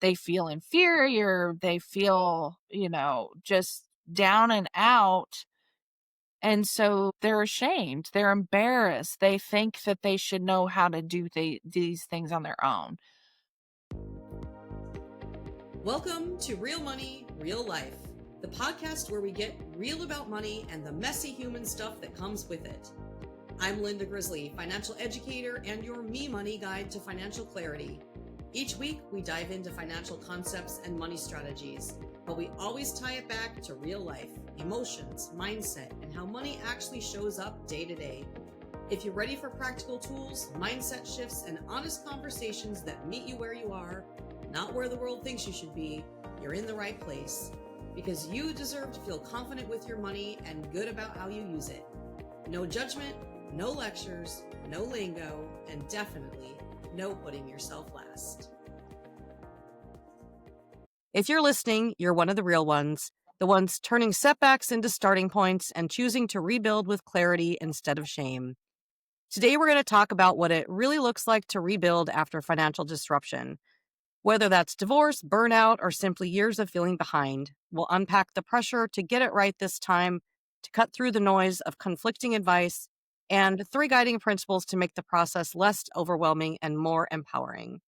they feel inferior, they feel, just down and out. And so they're ashamed, they're embarrassed. They think that they should know how to do these things on their own. Welcome to Real Money, Real Life, the podcast where we get real about money and the messy human stuff that comes with it. I'm Linda Grizzly, financial educator and your Me Money guide to financial clarity. Each week, we dive into financial concepts and money strategies, but we always tie it back to real life, emotions, mindset, and how money actually shows up day to day. If you're ready for practical tools, mindset shifts, and honest conversations that meet you where you are, not where the world thinks you should be, you're in the right place. Because you deserve to feel confident with your money and good about how you use it. No judgment, no lectures, no lingo, and definitely no putting yourself last. If you're listening, you're one of the real ones, the ones turning setbacks into starting points and choosing to rebuild with clarity instead of shame. Today, we're going to talk about what it really looks like to rebuild after financial disruption. Whether that's divorce, burnout, or simply years of feeling behind, we'll unpack the pressure to get it right this time, to cut through the noise of conflicting advice, and 3 guiding principles to make the process less overwhelming and more empowering.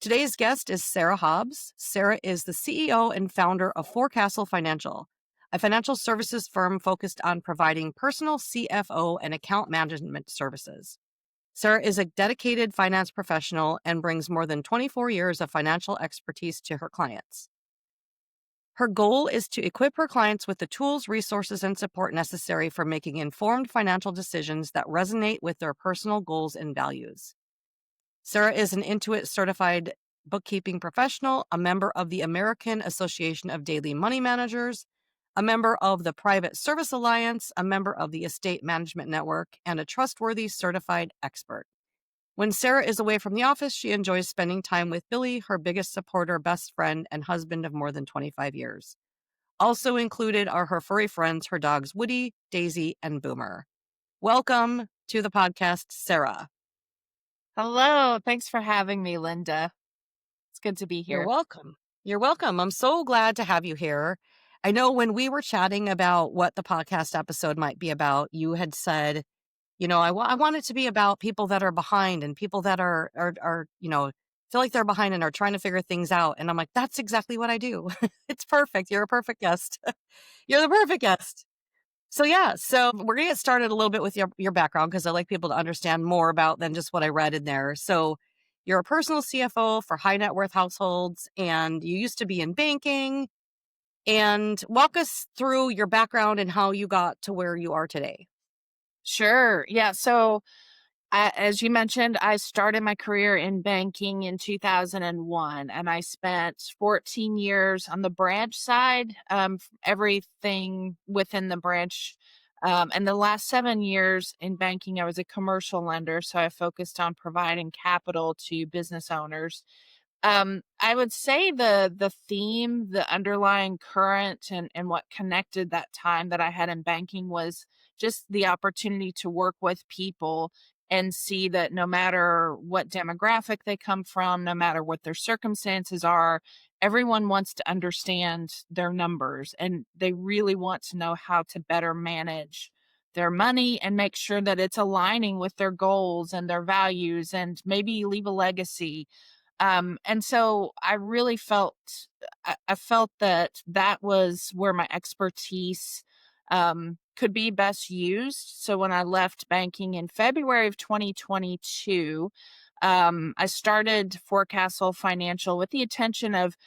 Today's guest is Sara Hobbs. Sara is the CEO and founder of Forecastle Financial, a financial services firm focused on providing personal CFO and account management services. Sara is a dedicated finance professional and brings more than 24 years of financial expertise to her clients. Her goal is to equip her clients with the tools, resources, and support necessary for making informed financial decisions that resonate with their personal goals and values. Sara is an Intuit certified bookkeeping professional, a member of the American Association of Daily Money Managers, a member of the Private Service Alliance, a member of the Estate Management Network, and a trustworthy certified expert. When Sara is away from the office, she enjoys spending time with Billy, her biggest supporter, best friend, and husband of more than 25 years. Also included are her furry friends, her dogs Woody, Daisy, and Boomer. Welcome to the podcast, Sara. Hello. Thanks for having me, Linda. It's good to be You're here. welcome. You're welcome. I'm so glad to have you here. I know when we were chatting about what the podcast episode might be about, you had said, I want it to be about people that are behind and people that are feel like they're behind and are trying to figure things out. And I'm like, that's exactly what I do. It's perfect. You're a perfect guest. You're the perfect guest. So we're going to get started a little bit with your background because I like people to understand more about than just what I read in there. So you're a personal CFO for high net worth households, and you used to be in banking. And walk us through your background and how you got to where you are today. Sure. Yeah. So, as you mentioned, I started my career in banking in 2001, and I spent 14 years on the branch side, everything within the branch. And the last 7 years in banking, I was a commercial lender. So I focused on providing capital to business owners. I would say the theme, the underlying current and what connected that time that I had in banking was just the opportunity to work with people and see that no matter what demographic they come from, no matter what their circumstances are, everyone wants to understand their numbers and they really want to know how to better manage their money and make sure that it's aligning with their goals and their values and maybe leave a legacy. And so I really I felt that that was where my expertise could be best used. So when I left banking in February of 2022, I started Forecastle Financial with the intention of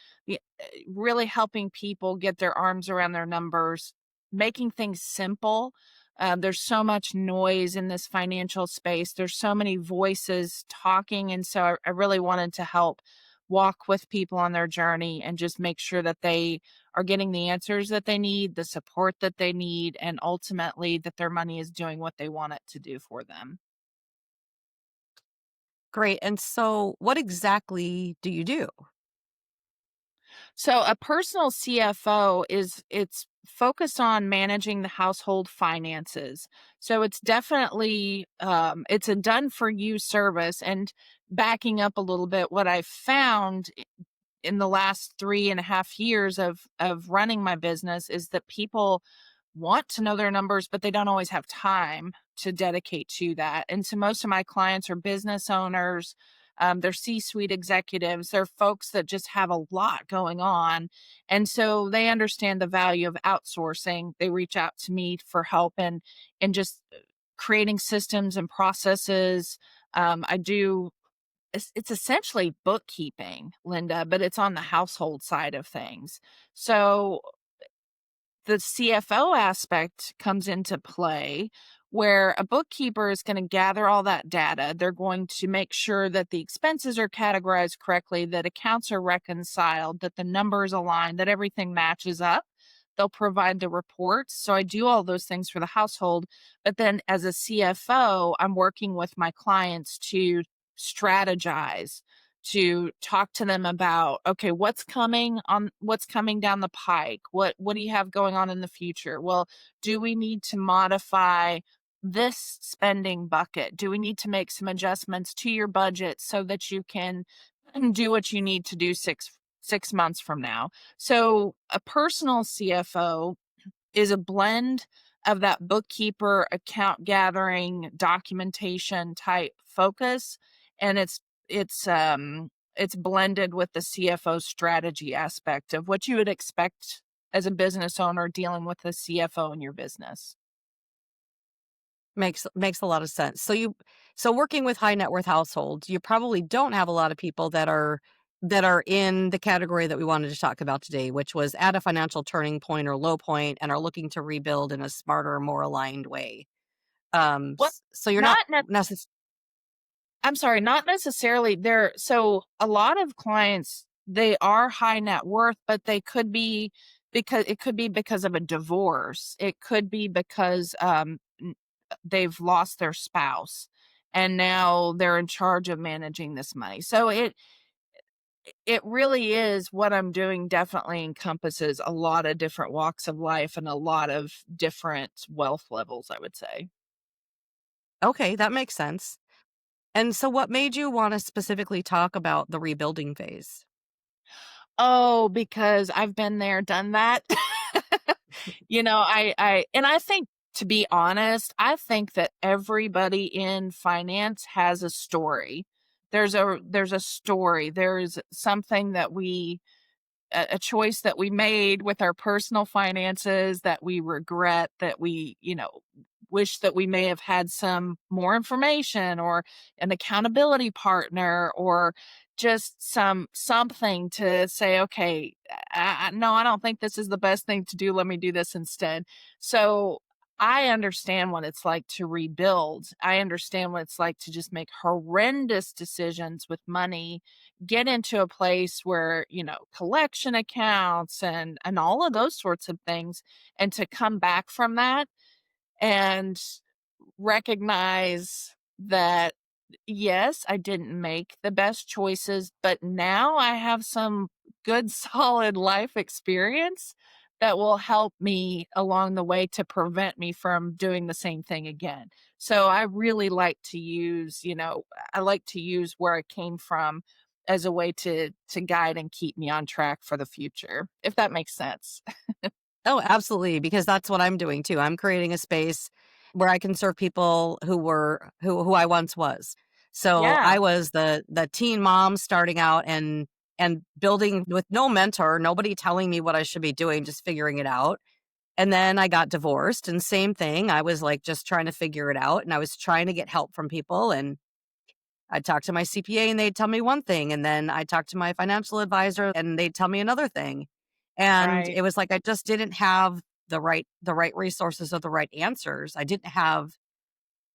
really helping people get their arms around their numbers, making things simple. There's so much noise in this financial space. There's so many voices talking. And so I really wanted to help walk with people on their journey and just make sure that they are getting the answers that they need, the support that they need, and ultimately that their money is doing what they want it to do for them. Great. And so what exactly do you do? So a personal CFO it's focused on managing the household finances. So it's definitely it's a done for you service. And backing up a little bit, what I found in the last 3.5 years of running my business is that people want to know their numbers, but they don't always have time to dedicate to that. And so most of my clients are business owners, they're C-suite executives, they're folks that just have a lot going on. And so they understand the value of outsourcing. They reach out to me for help and just creating systems and processes. I do it's essentially bookkeeping, Linda, but it's on the household side of things. So the CFO aspect comes into play where a bookkeeper is going to gather all that data. They're going to make sure that the expenses are categorized correctly, that accounts are reconciled, that the numbers align, that everything matches up. They'll provide the reports. So I do all those things for the household. But then as a CFO, I'm working with my clients to strategize, to talk to them about, okay, what's coming down the pike, what do you have going on in the future? Well, do we need to modify this spending bucket? Do we need to make some adjustments to your budget so that you can do what you need to do six months from now? So a personal CFO is a blend of that bookkeeper, account gathering, documentation type focus, and it's blended with the CFO strategy aspect of what you would expect as a business owner dealing with the CFO in your business. Makes a lot of sense. So working with high net worth households, you probably don't have a lot of people that are in the category that we wanted to talk about today, which was at a financial turning point or low point and are looking to rebuild in a smarter, more aligned way. What So you're not not necessarily. I'm sorry, not necessarily. There so a lot of clients, they are high net worth, but they could be because of a divorce. It could be because they've lost their spouse and now they're in charge of managing this money. So it really is what I'm doing definitely encompasses a lot of different walks of life and a lot of different wealth levels, I would say. Okay, that makes sense. And so what made you want to specifically talk about the rebuilding phase? Oh, because I've been there, done that. I think, to be honest, I think that everybody in finance has a story. There's a story. There's something that a choice that we made with our personal finances that we regret, that we, wish that we may have had some more information or an accountability partner or just something to say, okay, no, I don't think this is the best thing to do. Let me do this instead. So I understand what it's like to rebuild. I understand what it's like to just make horrendous decisions with money, get into a place where, collection accounts and all of those sorts of things, and to come back from that and recognize that yes, I didn't make the best choices, but now I have some good solid life experience that will help me along the way to prevent me from doing the same thing again. So I really like to use, I like to use where I came from as a way to guide and keep me on track for the future, if that makes sense. Oh, absolutely, because that's what I'm doing too. I'm creating a space where I can serve people who I once was. So Yeah, I was the teen mom starting out and building with no mentor, nobody telling me what I should be doing, just figuring it out. And then I got divorced and same thing. I was like just trying to figure it out and I was trying to get help from people and I'd talk to my CPA and they'd tell me one thing, and then I talked to my financial advisor and they'd tell me another thing. And right. it was like I just didn't have the right resources or the right answers. I didn't have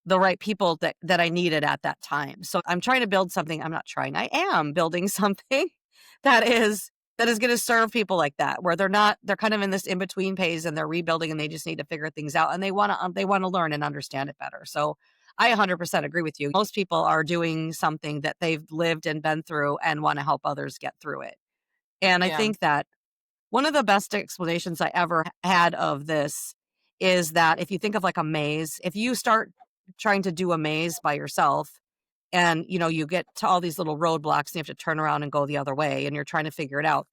the right people that I needed at that time. So I'm trying to build something. I'm not trying. I am building something that is that is going to serve people like that, where they're kind of in this in between phase and they're rebuilding and they just need to figure things out and they want to learn and understand it better. So I 100% agree with you. Most people are doing something that they've lived and been through and want to help others get through it. And I Yeah. think that one of the best explanations I ever had of this is that if you think of like a maze, if you start trying to do a maze by yourself, and, you get to all these little roadblocks and you have to turn around and go the other way and you're trying to figure it out.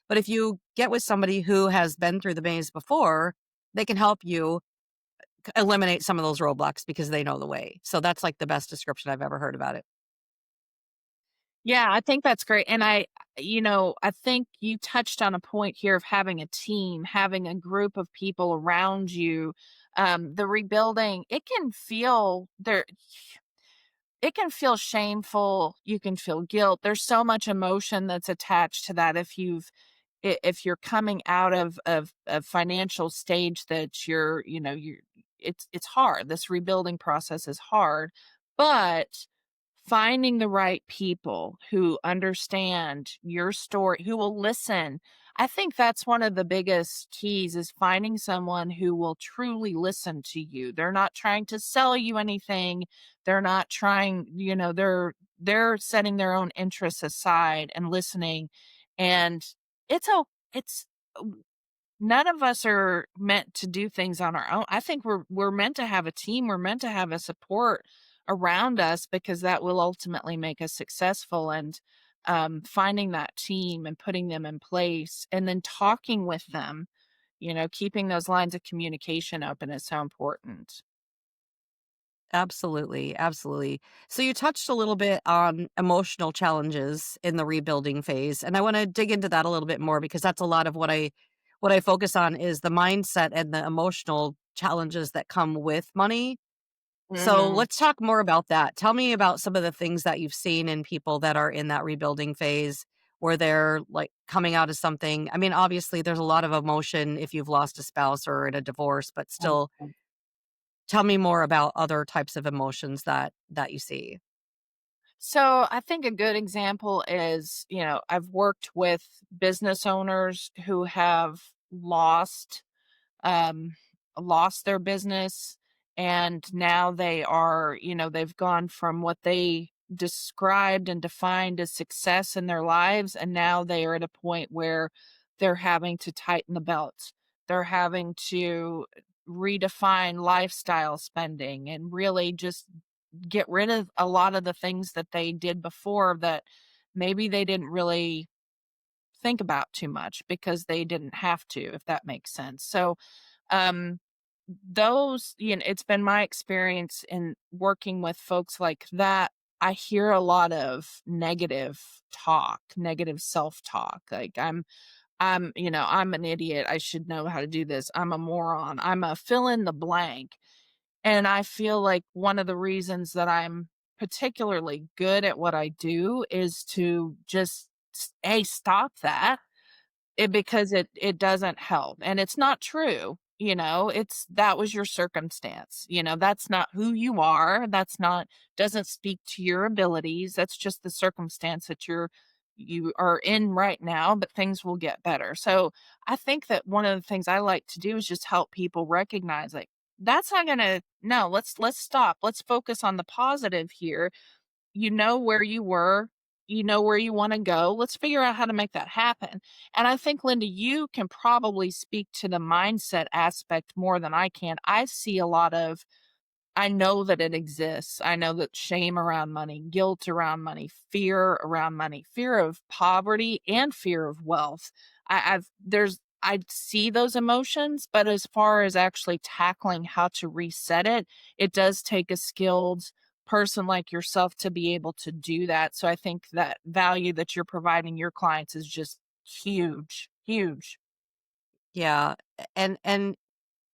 But if you get with somebody who has been through the maze before, they can help you eliminate some of those roadblocks because they know the way. So that's like the best description I've ever heard about it. Yeah, I think that's great. And I think you touched on a point here of having a team, having a group of people around you. The rebuilding, it can feel shameful. You can feel guilt. There's so much emotion that's attached to that. If you're coming out of a financial stage that it's hard. This rebuilding process is hard, but finding the right people who understand your story, who will listen. I think that's one of the biggest keys is finding someone who will truly listen to you. They're not trying to sell you anything. They're not trying, they're setting their own interests aside and listening. And it's none of us are meant to do things on our own. I think we're meant to have a team. We're meant to have a support around us because that will ultimately make us successful. And finding that team and putting them in place, and then talking with them, keeping those lines of communication open is so important. Absolutely, absolutely. So you touched a little bit on emotional challenges in the rebuilding phase, and I want to dig into that a little bit more because that's a lot of what I focus on is the mindset and the emotional challenges that come with money. So Hmm. let's talk more about that. Tell me about some of the things that you've seen in people that are in that rebuilding phase where they're like coming out of something. I mean, obviously there's a lot of emotion if you've lost a spouse or in a divorce, but still tell me more about other types of emotions that you see. So I think a good example is, I've worked with business owners who have um, lost their business, and now they've gone from what they described and defined as success in their lives, and now they are at a point where they're having to tighten the belts. They're having to redefine lifestyle spending and really just get rid of a lot of the things that they did before that maybe they didn't really think about too much because they didn't have to, if that makes sense. So, um, it's been my experience in working with folks like that. I hear a lot of negative self-talk. Like I'm an idiot. I should know how to do this. I'm a moron. I'm a fill in the blank. And I feel like one of the reasons that I'm particularly good at what I do is to just stop that because it doesn't help, and it's not true, it's that was your circumstance, that's not who you are, that's not doesn't speak to your abilities, that's just the circumstance that you are in right now, but things will get better. So, I think that one of the things I like to do is just help people recognize, like, that's not gonna no, let's stop, let's focus on the positive here. You know where you were, you know where you wanna go, let's figure out how to make that happen. And I think, Linda, you can probably speak to the mindset aspect more than I can. I know that it exists. I know that shame around money, guilt around money, fear around money, fear of poverty and fear of wealth. I see those emotions, but as far as actually tackling how to reset it, it does take a skilled person like yourself to be able to do that. So I think that value that you're providing your clients is just huge, huge. Yeah, and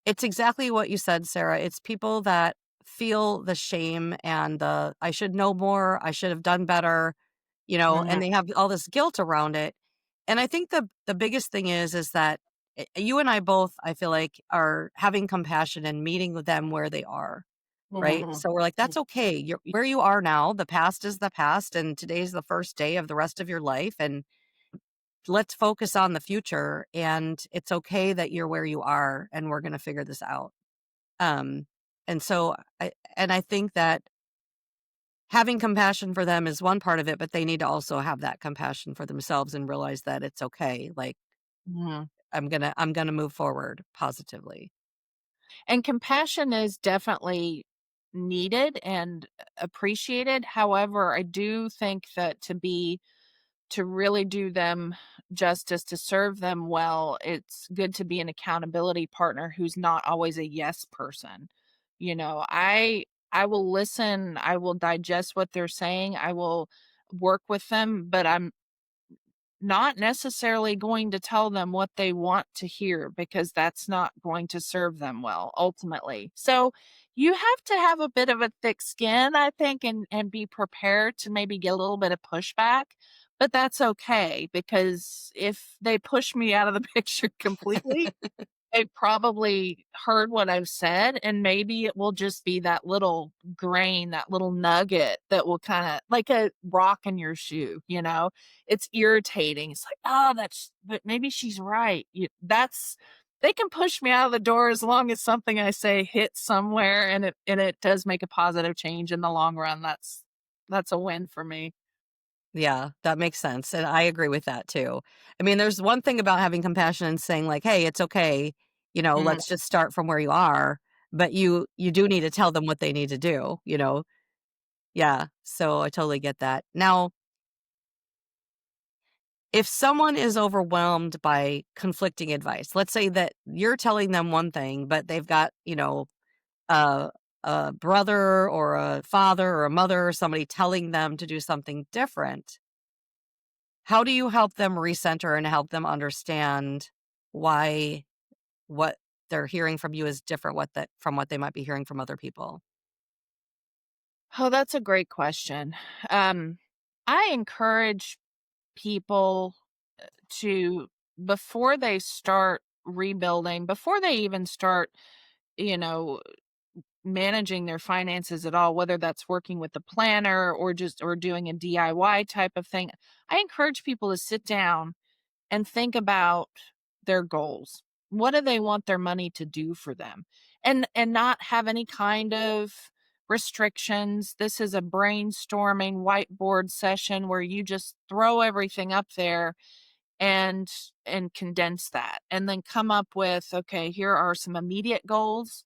it's exactly what you said, Sarah. It's people that feel the shame and the I should know more, I should have done better, and Mhm, they have all this guilt around it. And I think the biggest thing is that you and I both, I feel like, are having compassion and meeting with them where they are, right? mhm, So we're like, that's okay. You're where you are now. The past is the past, and today's the first day of the rest of your life. And let's focus on the future. And it's okay that you're where you are, and we're going to figure this out. Um, and so I think that having compassion for them is one part of it, but they need to also have that compassion for themselves and realize that it's okay. Like mhm. I'm gonna move forward positively. And compassion is definitely needed and appreciated. However, I do think that to really do them justice, to serve them well, it's good to be an accountability partner who's not always a yes person. You know, I will listen, I will digest what they're saying, I will work with them, but I'm not necessarily going to tell them what they want to hear because that's not going to serve them well ultimately. So you have to have a bit of a thick skin, I think, and be prepared to maybe get a little bit of pushback, but that's okay because if they push me out of the picture completely, they probably heard what I've said, and maybe it will just be that little grain, that little nugget that will kinda like a rock in your shoe, you know? It's irritating. It's like, "Oh, that's but maybe she's right." That's they can push me out of the door as long as something I say hits somewhere and it does make a positive change in the long run. That's a win for me. Yeah, that makes sense, and I agree with that too. I mean, there's one thing about having compassion and saying like, "Hey, it's okay, Mm. let's just start from where you are," but you do need to tell them what they need to do, you know? Yeah, so I totally get that. Now, if someone is overwhelmed by conflicting advice, let's say that you're telling them one thing, but they've got, a a brother or a father or a mother or somebody telling them to do something different. How do you help them recenter and help them understand why what they're hearing from you is different from what they might be hearing from other people? Oh, that's a great question. Um, I encourage people to before they start rebuilding, before they even start, you know, managing their finances at all, whether that's working with a planner or just or doing a DIY type of thing, I encourage people to sit down and think about their goals. What do they want their money to do for them? And not have any kind of restrictions. This is a brainstorming whiteboard session where you just throw everything up there and condense that and then come up with, okay, here are some immediate goals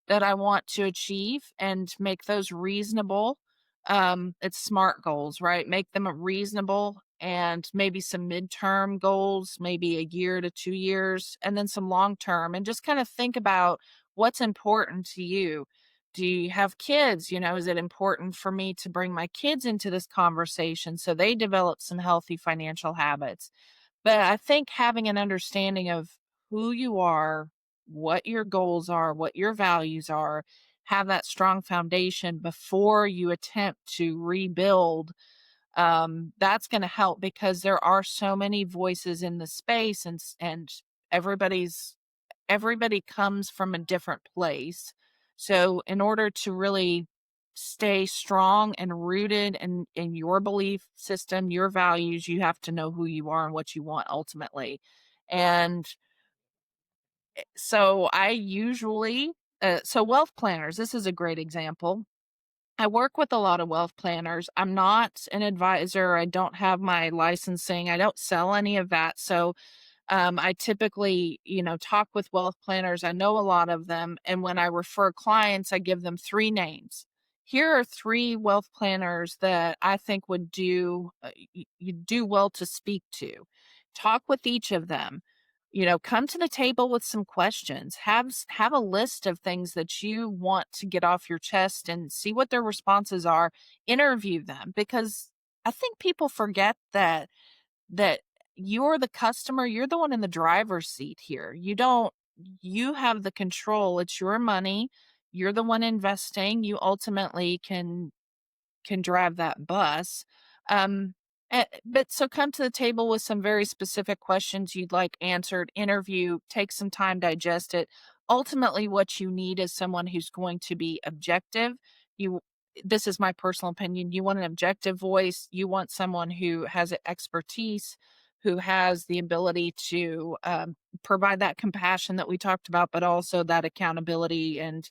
that I want to achieve and make those reasonable. It's SMART goals, right? Make them a reasonable and maybe some midterm goals, maybe a year to 2 years, and then some long term, and just kind of think about what's important to you. Do you have kids? You know, is it important for me to bring my kids into this conversation so they develop some healthy financial habits? But I think having an understanding of who you are, what your goals are, what your values are, have that strong foundation before you attempt to rebuild, that's going to help because there are so many voices in the space and everybody's everybody comes from a different place. So in order to really stay strong and rooted in your belief system, your values, you have to know who you are and what you want ultimately. And so I usually so wealth planners, this is a great example. I work with a lot of wealth planners. I'm not an advisor. I don't have my licensing. I don't sell any of that. So I typically, talk with wealth planners. I know a lot of them. And when I refer clients, I give them three names. Here are three wealth planners that I think would you do well to speak to. Talk with each of them. Come to the table with some questions. Have a list of things that you want to get off your chest and see what their responses are. Interview them because I think people forget that you're the customer, you're the one in the driver's seat here. You have the control. It's your money. You're the one investing. You ultimately can drive that bus. Um, but so come to the table with some very specific questions you'd like answered, interview, take some time, digest it. Ultimately, what you need is someone who's going to be objective. You, this is my personal opinion. You want an objective voice. You want someone who has expertise, who has the ability to provide that compassion that we talked about, but also that accountability and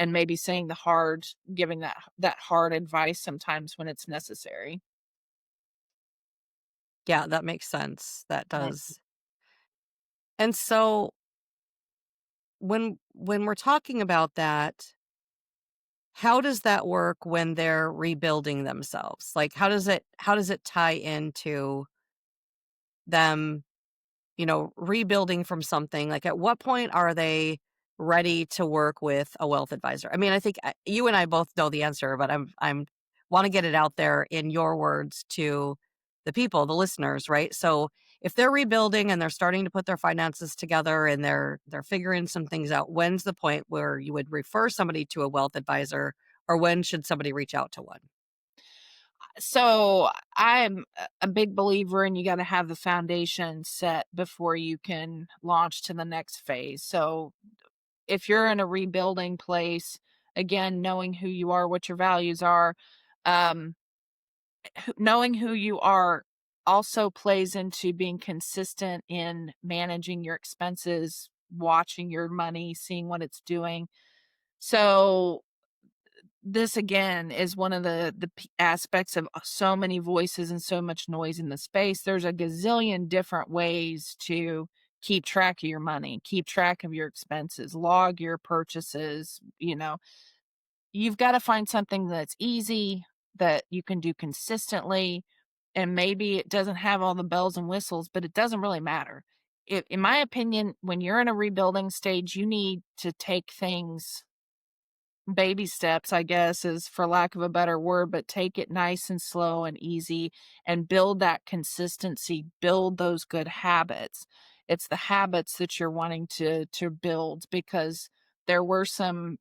maybe saying the hard giving that hard advice sometimes when it's necessary. Yeah, that makes sense. That Mm. does. And so when we're talking about that, how does that work when they're rebuilding themselves? Like, how does it tie into them, rebuilding from something? Like, at what point are they ready to work with a wealth advisor? I mean, I think you and I both know the answer, but I'm want to get it out there in your words to the people, the listeners, right? So, if they're rebuilding and they're starting to put their finances together and they're figuring some things out, when's the point where you would refer somebody to a wealth advisor, or when should somebody reach out to one? So I'm a big believer in you got to have the foundation set before you can launch to the next phase. So if you're in a rebuilding place, again, knowing who you are, what your values are, um, knowing who you are also plays into being consistent in managing your expenses, watching your money, seeing what it's doing. So this again is one of the aspects of so many voices and so much noise in the space. There's a gazillion different ways to keep track of your money, keep track of your expenses, log your purchases. You've got to find something that's easy, that you can do consistently, and maybe it doesn't have all the bells and whistles, but it doesn't really matter. In my opinion, when you're in a rebuilding stage, you need to take things baby steps, I guess, is for lack of a better word, but take it nice and slow and easy and build that consistency, build those good habits. It's the habits that you're wanting to build because there were some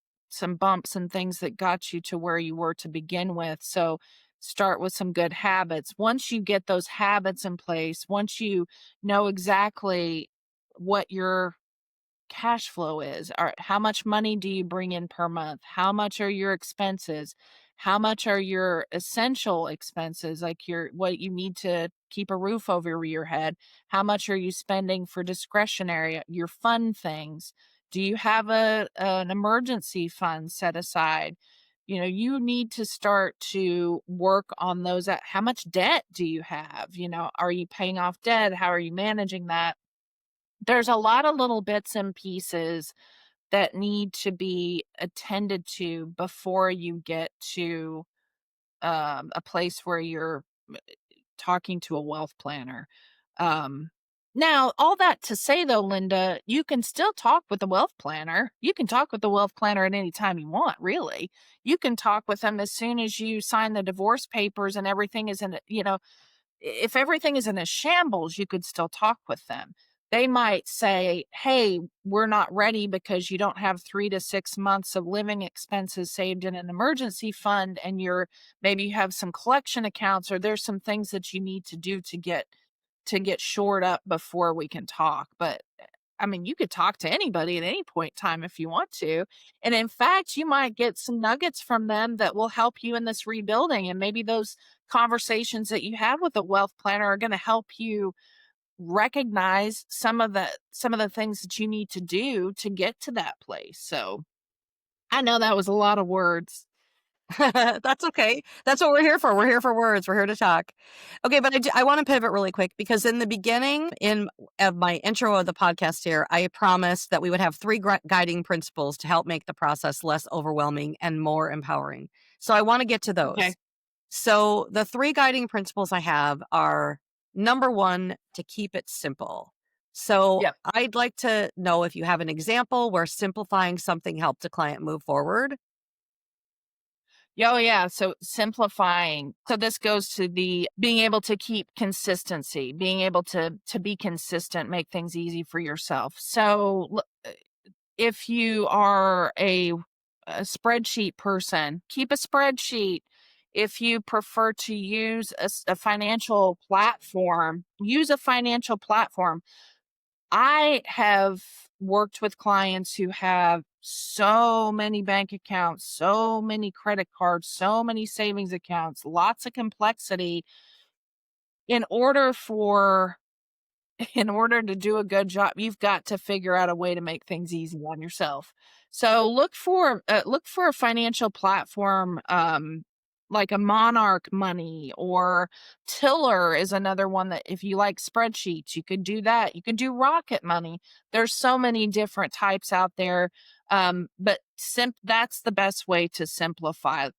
bumps and things that got you to where you were to begin with. So start with some good habits. Once you get those habits in place, once you know exactly what your cash flow is. Or how much money do you bring in per month? How much are your expenses? How much are your essential expenses, like your what you need to keep a roof over your head? How much are you spending for discretionary, your fun things? Do you have an emergency fund set aside? You need to start to work on those. How much debt do you have? Are you paying off debt? How are you managing that? There's a lot of little bits and pieces that need to be attended to before you get to, a place where you're talking to a wealth planner. Um, Now, all that to say though, Linda, you can still talk with the wealth planner. You can talk with the wealth planner at any time you want, really. You can talk with them as soon as you sign the divorce papers and everything is if everything is in a shambles, you could still talk with them. They might say, "Hey, we're not ready because you don't have 3 to 6 months of living expenses saved in an emergency fund and maybe you have some collection accounts or there's some things that you need to do to get shored up before we can talk." But I mean, you could talk to anybody at any point in time if you want to. And in fact, you might get some nuggets from them that will help you in this rebuilding. And maybe those conversations that you have with a wealth planner are going to help you recognize some of the things that you need to do to get to that place. So I know that was a lot of words. That's okay. That's what we're here for. We're here for words. We're here to talk. Okay, but I want to pivot really quick because in the beginning, in of my intro of the podcast here, I promised that we would have three guiding principles to help make the process less overwhelming and more empowering. So I want to get to Okay. those. So the three guiding principles I have are: number one, to keep it simple. So Yep. I'd like to know if you have an example where simplifying something helped a client move forward. Oh, yeah. So simplifying. So this goes to the being able to keep consistency, being able to be consistent, make things easy for yourself. So if you are a spreadsheet person, keep a spreadsheet. If you prefer to use a financial platform, use a financial platform. I have worked with clients who have so many bank accounts, so many credit cards, so many savings accounts, lots of complexity. In order for in order to do a good job, you've got to figure out a way to make things easy on yourself. So look for a financial platform. like a Monarch Money, or Tiller is another one that if you like spreadsheets, you could do that. You could do Rocket Money. There's so many different types out there. But that's the best way to simplify.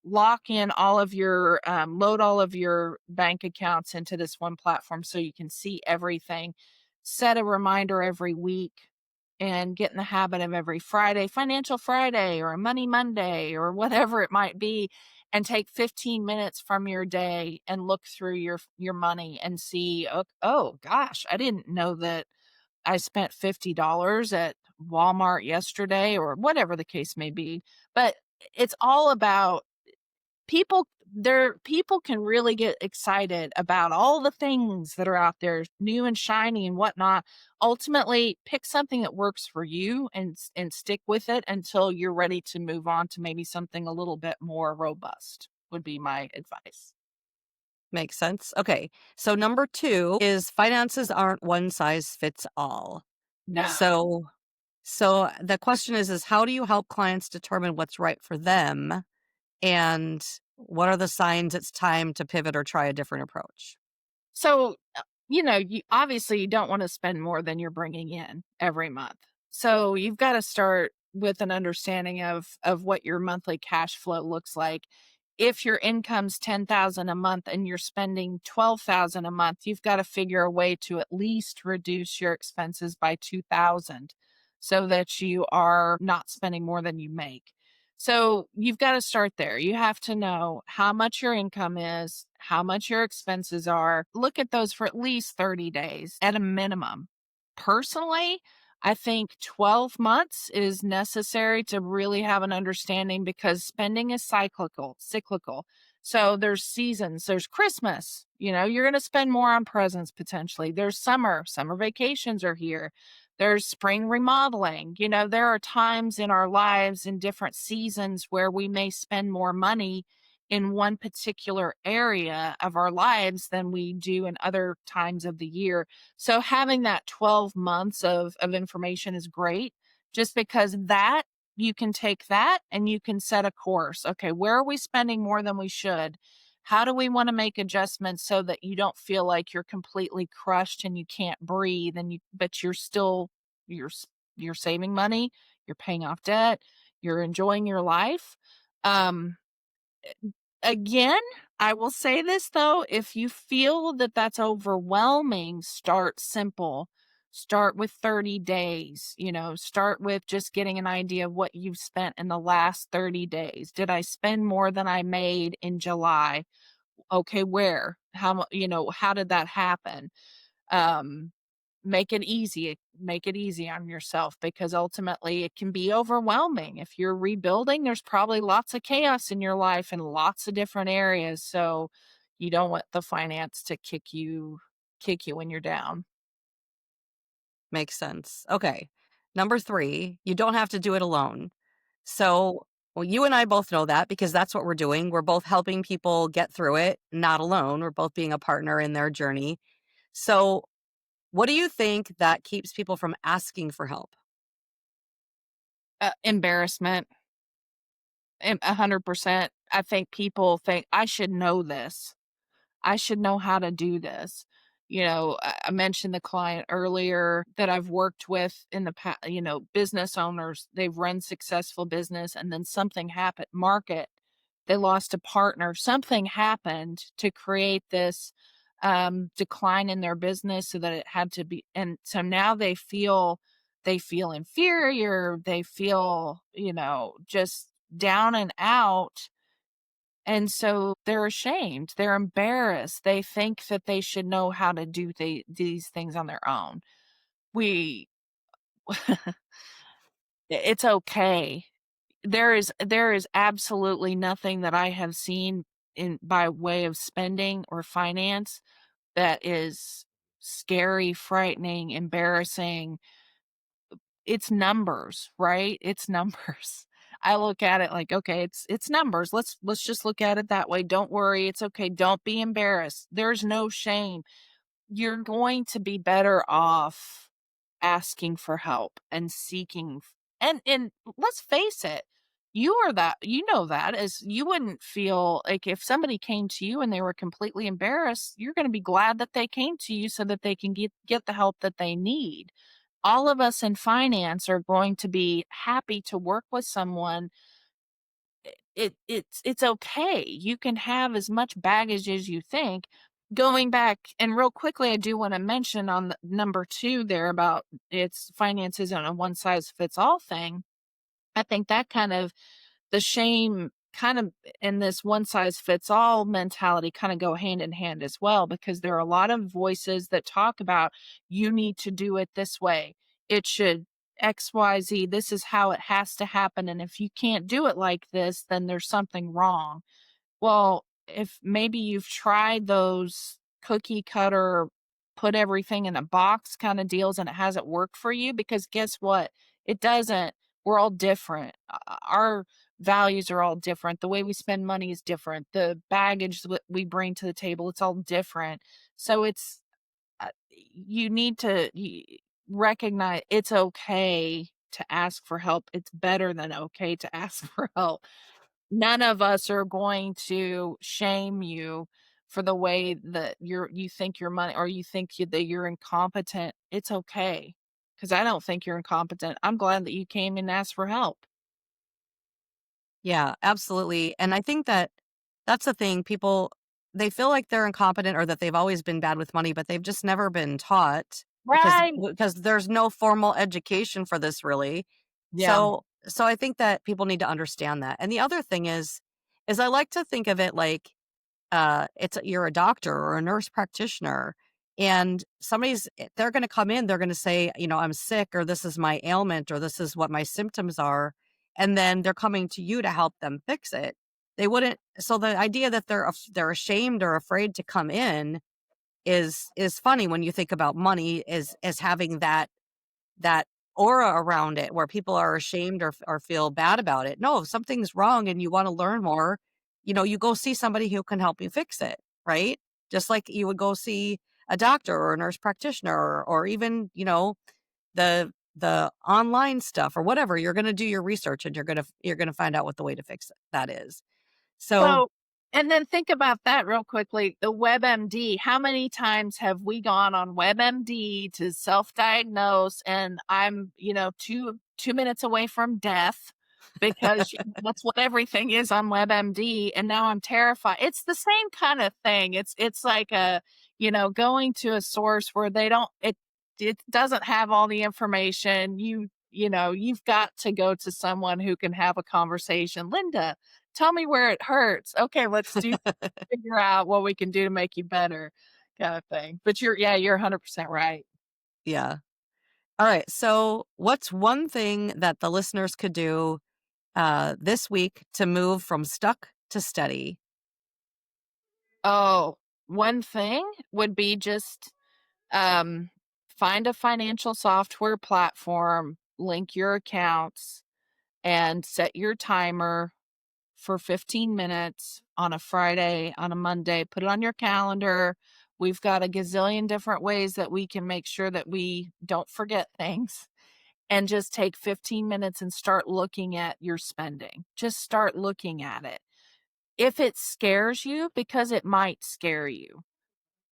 Lock in all of your load all of your bank accounts into this one platform so you can see everything. Set a reminder every week and get in the habit of every Friday, Financial Friday or a Money Monday or whatever it might be, and take 15 minutes from your day and look through your money and see, oh gosh, I didn't know that I spent $50 at Walmart yesterday, or whatever the case may be. But it's all about people can really get excited about all the things that are out there new and shiny and whatnot. Ultimately, pick something that works for you and stick with it until you're ready to move on to maybe something a little bit more robust, would be my advice. Makes sense. Okay. So number 2 is finances aren't one size fits all. No. So the question is how do you help clients determine what's right for them, and what are the signs it's time to pivot or try a different approach? So, you obviously you don't want to spend more than you're bringing in every month. So you've got to start with an understanding of what your monthly cash flow looks like. If your income's 10,000 a month and you're spending 12,000 a month, you've got to figure a way to at least reduce your expenses by 2,000 so that you are not spending more than you make. So you've got to start there. You have to know how much your income is, how much your expenses are. Look at those for at least 30 days at a minimum. Personally, I think 12 months is necessary to really have an understanding because spending is cyclical. So there's seasons, there's Christmas, you're going to spend more on presents potentially. There's summer vacations are here. There's spring remodeling. There are times in our lives in different seasons where we may spend more money in one particular area of our lives than we do in other times of the year. So having that 12 months of information is great just because that you can take that and you can set a course. Okay, where are we spending more than we should? How do we want to make adjustments so that you don't feel like you're completely crushed and you can't breathe and but you're s- you're saving money, you're paying off debt, you're enjoying your life. Um Again, I will say this though, if you feel that that's overwhelming, start simple. Start with 30 days, start with just getting an idea of what you've spent in the last 30 days. Did I spend more than I made in July? Okay, where? How did that happen? Um, make it easy on yourself because ultimately it can be overwhelming. If you're rebuilding, there's probably lots of chaos in your life in lots of different areas. So you don't want the finance to kick you when you're down. Makes sense. Okay. Number 3, you don't have to do it alone. So, well, you and I both know that because that's what we're doing. We're both helping people get through it, not alone. We're both being a partner in their journey. So, what do you think that keeps people from asking for help? Embarrassment. 100%. I think people think I should know this. I should know how to do this. I mentioned the client earlier that I've worked with in the past, business owners, they've run successful business and then something happened, market, they lost a partner, something happened to create this decline in their business so that it had to be. And so now they feel inferior, they feel, just down and out, and so they're ashamed, they're embarrassed, they think that they should know how to do these things on their own. We it's okay. There is absolutely nothing that I have seen in by way of spending or finance that is scary, frightening, embarrassing. It's numbers, right? It's numbers. I look at it like, okay, it's numbers. Let's just look at it that way. Don't worry, it's okay. Don't be embarrassed. There's no shame. You're going to be better off asking for help and seeking and let's face it, you are that, you know, that is, you wouldn't feel like if somebody came to you and they were completely embarrassed, you're going to be glad that they came to you so that they can get the help that they need. All of us in finance are going to be happy to work with someone. It's okay. You can have as much baggage as you think. Going back and real quickly, I do want to mention on the number 2 there about it's finance isn't a one size fits all thing. I think that kind of the shame kind of in this one size fits all mentality kind of go hand in hand as well, because there are a lot of voices that talk about you need to do it this way. It should XYZ. This is how it has to happen. And if you can't do it like this, then there's something wrong. Well, if maybe you've tried those cookie cutter, put everything in a box kind of deals and it hasn't worked for you, because guess what? It doesn't. We're all different. Our values are all different. The way we spend money is different. The baggage that we bring to the table, it's all different. So it's, you need to recognize it's okay to ask for help. It's better than okay to ask for help. None of us are going to shame you for the way that you think your money, or you think that you're incompetent. It's okay, because I don't think you're incompetent. I'm glad that you came and asked for help. Yeah, absolutely. And I think that that's the thing. People, they feel like they're incompetent or that they've always been bad with money, but they've just never been taught Right. because there's no formal education for this really. Yeah. So I think that people need to understand that. And the other thing is I like to think of it like you're a doctor or a nurse practitioner and they're going to come in, they're going to say, I'm sick, or this is my ailment, or this is what my symptoms are, and then they're coming to you to help them fix it. They wouldn't. So the idea that they're ashamed or afraid to come in is funny when you think about money as having that aura around it where people are ashamed or feel bad about it. No, if something's wrong and you want to learn more, you go see somebody who can help you fix it, right? Just like you would go see a doctor or a nurse practitioner or even, the online stuff or whatever. You're going to do your research and you're going to find out what the way to fix it that is. So, So, and then think about that real quickly. The WebMD, how many times have we gone on WebMD to self-diagnose and I'm, 2 minutes away from death because that's what everything is on WebMD, and now I'm terrified. It's the same kind of thing. It's like going to a source where they don't it doesn't have all the information. You've got to go to someone who can have a conversation. Linda, tell me where it hurts. Okay, let's figure out what we can do to make you better, kind of thing. But you're 100% right. yeah. All right. So, what's one thing that the listeners could do this week to move from stuck to steady? Oh, one thing would be just, um, find a financial software platform, link your accounts, and set your timer for 15 minutes on a Friday, on a Monday. Put it on your calendar. We've got a gazillion different ways that we can make sure that we don't forget things. And just take 15 minutes and start looking at your spending. Just start looking at it. If it scares you, because it might scare you,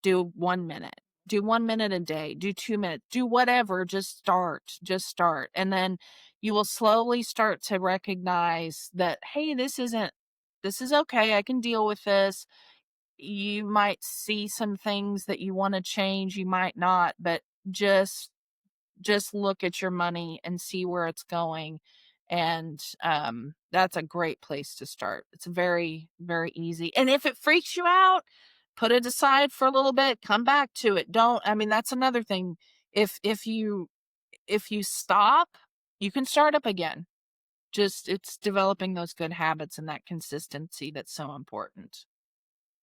do 1 minute. Do 1 minute a day. Do 2 minutes. Do whatever. Just start. Just start. And then you will slowly start to recognize that, hey, this is okay. I can deal with this. You might see some things that you want to change. You might not, but just just look at your money and see where it's going. And that's a great place to start. It's very, very easy. And if it freaks you out, put it aside for a little bit, come back to it. Don't, I mean, that's another thing. If you stop, you can start up again. Just it's developing those good habits and that consistency that's so important.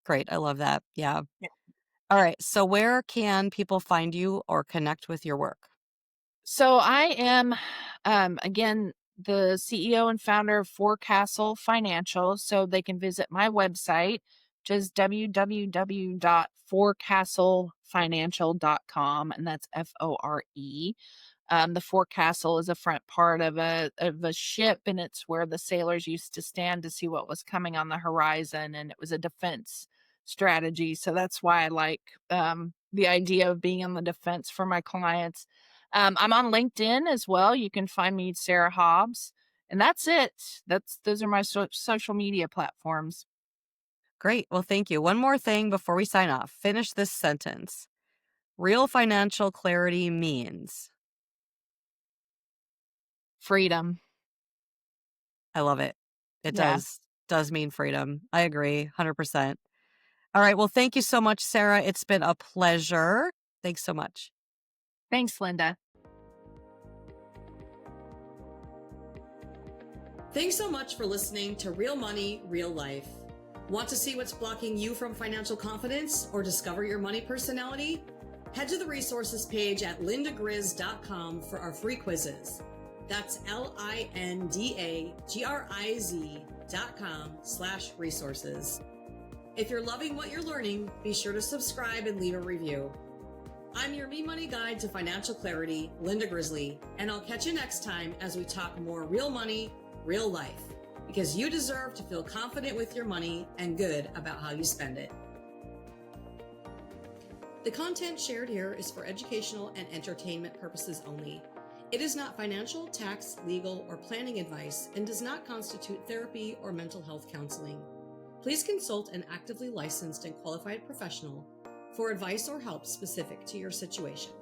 Great. I love that. Yeah. All right. So, where can people find you or connect with your work? So I am, again, the CEO and founder of Forecastle Financial. So they can visit my website, which is www.forecastlefinancial.com, and that's FORE. The forecastle is a front part of a ship, and it's where the sailors used to stand to see what was coming on the horizon, and it was a defense strategy. So that's why I like the idea of being on the defense for my clients. I'm on LinkedIn as well. You can find me, Sara Hobbs, and that's it. Those are my social media platforms. Great. Well, thank you. One more thing before we sign off. Finish this sentence. Real financial clarity means. Freedom. I love it. It Yeah. does mean freedom. I agree 100%. All right. Well, thank you so much, Sara. It's been a pleasure. Thanks so much. Thanks, Linda. Thanks so much for listening to Real Money, Real Life. Want to see what's blocking you from financial confidence or discover your money personality? Head to the resources page at lindagriz.com for our free quizzes. That's LINDAGRIZ.com/resources. If you're loving what you're learning, be sure to subscribe and leave a review. I'm your Me Money Guide to Financial Clarity, Linda Grizzly, and I'll catch you next time as we talk more real money, real life, because you deserve to feel confident with your money and good about how you spend it. The content shared here is for educational and entertainment purposes only. It is not financial, tax, legal, or planning advice and does not constitute therapy or mental health counseling. Please consult an actively licensed and qualified professional for advice or help specific to your situation.